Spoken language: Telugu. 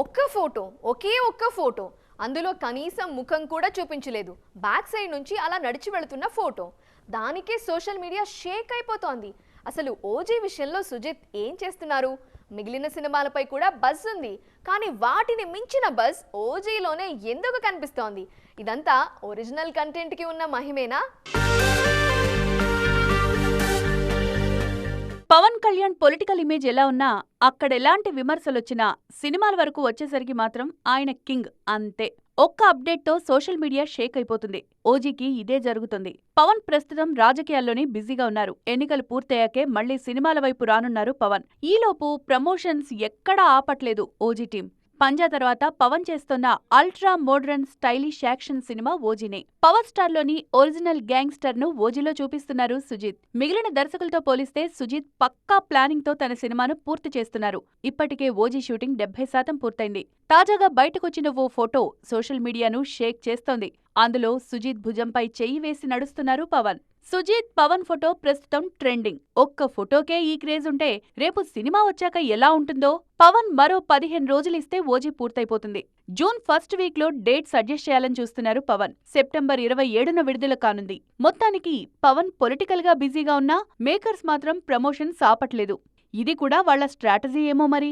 ఒకే ఒక్క ఫోటో, అందులో కనీసం ముఖం కూడా చూపించలేదు. బ్యాక్ సైడ్ నుంచి అలా నడిచి వెళుతున్న ఫోటో, దానికే సోషల్ మీడియా షేక్ అయిపోతోంది. అసలు ఓజీ విషయంలో సుజిత్ ఏం చేస్తున్నారు? మిగిలిన సినిమాలపై కూడా బజ్ ఉంది, కానీ వాటిని మించిన బజ్ ఓజీలోనే ఎందుకు కనిపిస్తోంది? ఇదంతా ఒరిజినల్ కంటెంట్కి ఉన్న మహిమేనా? పవన్ కళ్యాణ్ పొలిటికల్ ఇమేజ్ ఎలా ఉన్నా, అక్కడెలాంటి విమర్శలొచ్చినా సినిమాల వరకు వచ్చేసరికి మాత్రం ఆయన కింగ్ అంతే. ఒక్క అప్డేట్తో సోషల్ మీడియా షేక్ అయిపోతుంది. ఓజీకి ఇదే జరుగుతుంది. పవన్ ప్రస్తుతం రాజకీయాల్లోనే బిజీగా ఉన్నారు. ఎన్నికలు పూర్తయ్యాకే మళ్లీ సినిమాల వైపు రానున్నారు పవన్. ఈలోపు ప్రమోషన్స్ ఎక్కడా ఆపట్లేదు ఓజీ టీం. పంజా తర్వాత పవన్ చేస్తున్న ultra modern stylish action cinema ఓజీనే. పవర్ స్టార్ లోని ఒరిజినల్ గ్యాంగ్స్టర్ ను ఓజీలో చూపిస్తున్నారు సుజిత్. మిగిలిన దర్శకులతో పోలిస్తే సుజిత్ పక్కా ప్లానింగ్ తో తన సినిమాను పూర్తి చేస్తున్నారు. ఇప్పటికే ఓజీ షూటింగ్ 70% పూర్తయింది. తాజాగా బయటకొచ్చిన ఓ ఫోటో సోషల్ మీడియాను షేక్ చేస్తోంది. అందులో సుజిత్ భుజంపై చెయ్యి వేసి నడుస్తున్నారు పవన్. సుజిత్ పవన్ ఫోటో ప్రస్తుతం ట్రెండింగ్. ఒక్క ఫోటోకే ఈ క్రేజ్ ఉంటే రేపు సినిమా వచ్చాక ఎలా ఉంటుందో? పవన్ మరో 15 రోజులిస్తే ఓజీ పూర్తయిపోతుంది. జూన్ ఫస్ట్ వీక్ లో డేట్ సజెస్ట్ చేయాలని చూస్తున్నారు పవన్. సెప్టెంబర్ 27న విడుదల కానుంది. మొత్తానికి పవన్ పొలిటికల్ గా బిజీగా ఉన్నా మేకర్స్ మాత్రం ప్రమోషన్స్ ఆపట్లేదు. ఇది కూడా వాళ్ల స్ట్రాటజీ ఏమో మరి.